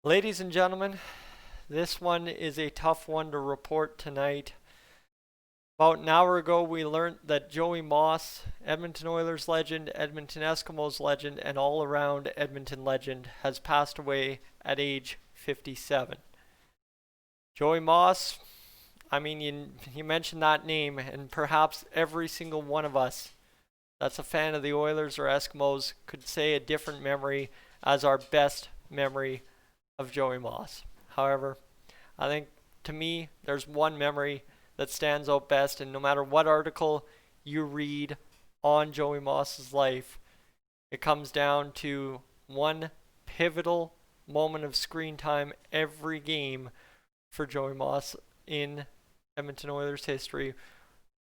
Ladies and gentlemen, this one is a tough one to report tonight. About an hour ago, we learned that Joey Moss, Edmonton Oilers legend, Edmonton Eskimos legend, and all around Edmonton legend, has passed away at age 57. Joey Moss, you mentioned that name, and perhaps every single one of us that's a fan of the Oilers or Eskimos could say a different memory as our best memory of Joey Moss. However, I think to me, there's one memory that stands out best, and no matter what article you read on Joey Moss's life, it comes down to one pivotal moment of screen time every game for Joey Moss in Edmonton Oilers history,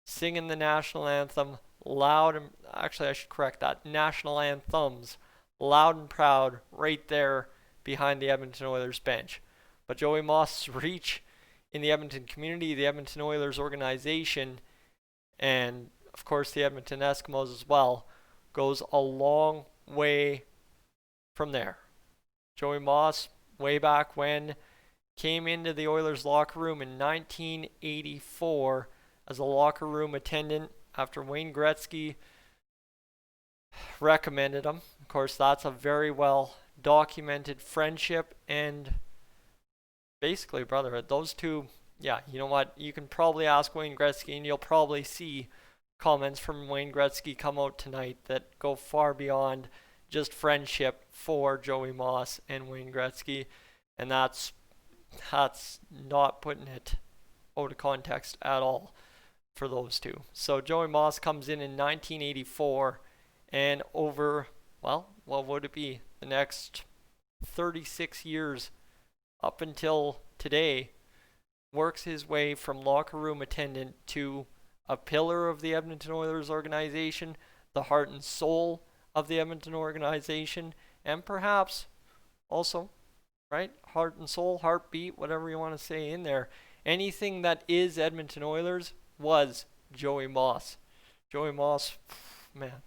singing the national anthem loud and actually I should correct that, national anthems loud and proud right there behind the Edmonton Oilers bench. But Joey Moss's reach in the Edmonton community, the Edmonton Oilers organization, and of course the Edmonton Eskimos as well, goes a long way from there. Joey Moss, way back when, came into the Oilers locker room in 1984 as a locker room attendant after Wayne Gretzky recommended him. Of course, that's a very well documented friendship and basically brotherhood. Those two, yeah, you know what? You can probably ask Wayne Gretzky and you'll probably see comments from Wayne Gretzky come out tonight that go far beyond just friendship for Joey Moss and Wayne Gretzky, and that's not putting it out of context at all for those two. So Joey Moss comes in 1984, and over, well, what would it be? The next 36 years up until today, works his way from locker room attendant to a pillar of the Edmonton Oilers organization, the heart and soul of the Edmonton organization, and perhaps also, right, heart and soul, heartbeat, whatever you want to say in there. Anything that is Edmonton Oilers was Joey Moss. Joey Moss, man.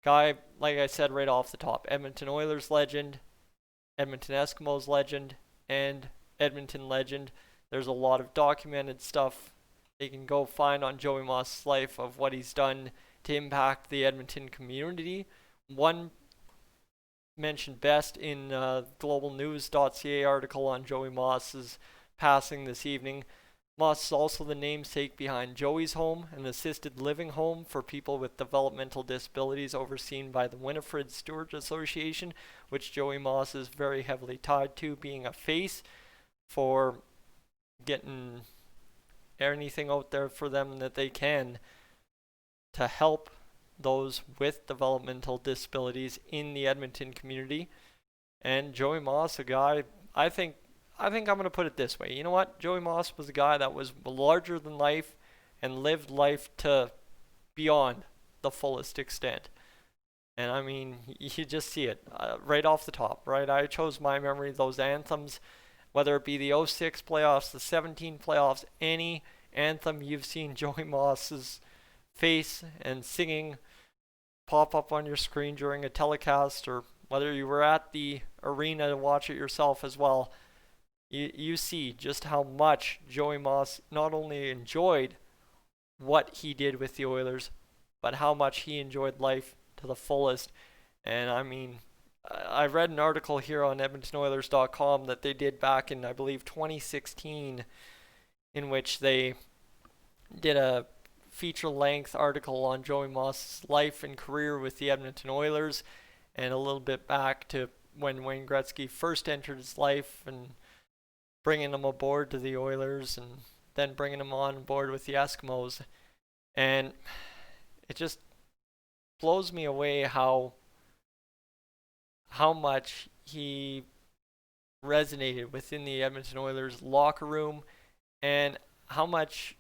Guy, like I said right off the top, Edmonton Oilers legend, Edmonton Eskimos legend, and Edmonton legend. There's a lot of documented stuff you can go find on Joey Moss's life of what he's done to impact the Edmonton community. One mentioned best in globalnews.ca article on Joey Moss's passing this evening. Moss is also the namesake behind Joey's Home, an assisted living home for people with developmental disabilities overseen by the Winifred Stewart Association, which Joey Moss is very heavily tied to, being a face for getting anything out there for them that they can to help those with developmental disabilities in the Edmonton community. And Joey Moss, a guy, I think I'm going to put it this way. You know what? Joey Moss was a guy that was larger than life and lived life to beyond the fullest extent. And I mean, you just see it right off the top, right? I chose my memory, those anthems, whether it be the '06 playoffs, the '17 playoffs, any anthem you've seen Joey Moss's face and singing pop up on your screen during a telecast, or whether you were at the arena to watch it yourself as well. You see just how much Joey Moss not only enjoyed what he did with the Oilers, but how much he enjoyed life to the fullest. And I mean, I read an article here on EdmontonOilers.com that they did back in, I believe, 2016, in which they did a feature-length article on Joey Moss's life and career with the Edmonton Oilers, and a little bit back to when Wayne Gretzky first entered his life and bringing him aboard to the Oilers and then bringing him on board with the Eskimos. And it just blows me away how much he resonated within the Edmonton Oilers locker room, and how much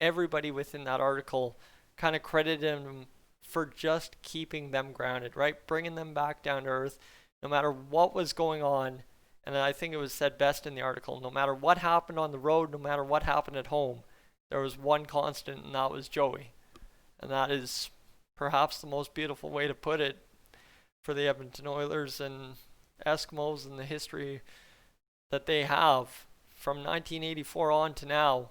everybody within that article kind of credited him for just keeping them grounded, right? Bringing them back down to earth no matter what was going on. And I think it was said best in the article, no matter what happened on the road, no matter what happened at home, there was one constant, and that was Joey. And that is perhaps the most beautiful way to put it for the Edmonton Oilers and Eskimos in the history that they have from 1984 on to now,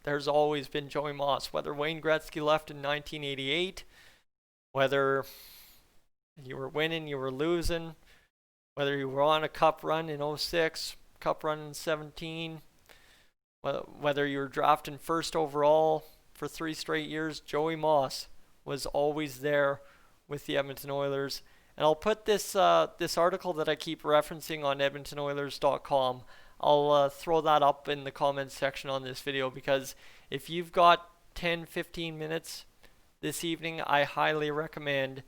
there's always been Joey Moss. Whether Wayne Gretzky left in 1988, whether you were winning, you were losing, whether you were on a cup run in 06, cup run in 17, whether you were drafting first overall for 3 straight years, Joey Moss was always there with the Edmonton Oilers. And I'll put this article that I keep referencing on EdmontonOilers.com. I'll throw that up in the comments section on this video, because if you've got 10-15 minutes this evening, I highly recommend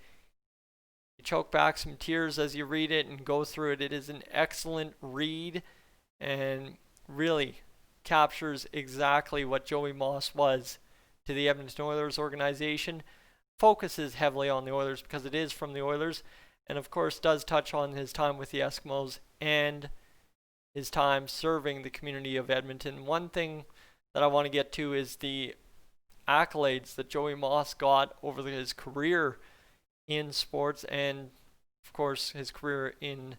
you choke back some tears as you read it and go through it. It is an excellent read and really captures exactly what Joey Moss was to the Edmonton Oilers organization. Focuses heavily on the Oilers because it is from the Oilers, and of course does touch on his time with the Eskimos and his time serving the community of Edmonton. One thing that I want to get to is the accolades that Joey Moss got over his career in sports, and of course his career in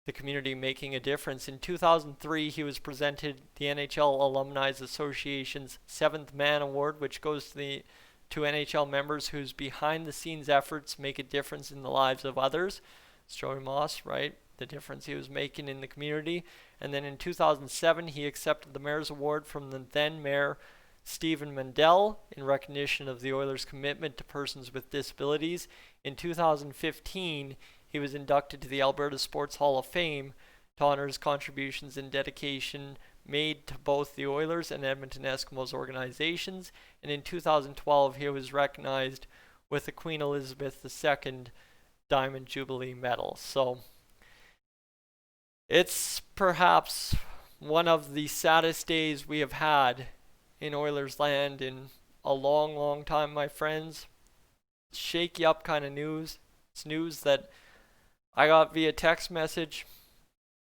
the community, making a difference. In 2003, he was presented the NHL Alumni Association's 7th Man Award, which goes to NHL members whose behind-the-scenes efforts make a difference in the lives of others. It's Joey Moss, right? The difference he was making in the community. And then in 2007, he accepted the Mayor's Award from the then Mayor Stephen Mandel in recognition of the Oilers' commitment to persons with disabilities. In 2015, he was inducted to the Alberta Sports Hall of Fame to honor his contributions and dedication made to both the Oilers and Edmonton Eskimos organizations. And in 2012, he was recognized with the Queen Elizabeth II Diamond Jubilee Medal. So it's perhaps one of the saddest days we have had in Oilers land in a long, long time, my friends. Shake you up kind of news. It's news that I got via text message,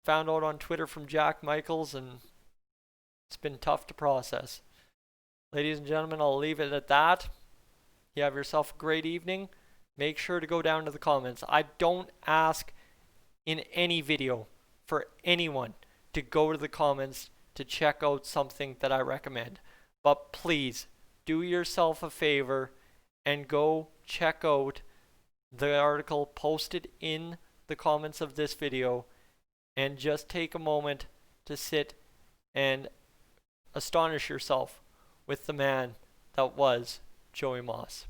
found out on Twitter from Jack Michaels, and it's been tough to process. Ladies and gentlemen, I'll leave it at that. You have yourself a great evening. Make sure to go down to the comments. I don't ask in any video for anyone to go to the comments to check out something that I recommend. But please, do yourself a favor and go check out the article posted in the comments of this video, and just take a moment to sit and astonish yourself with the man that was Joey Moss.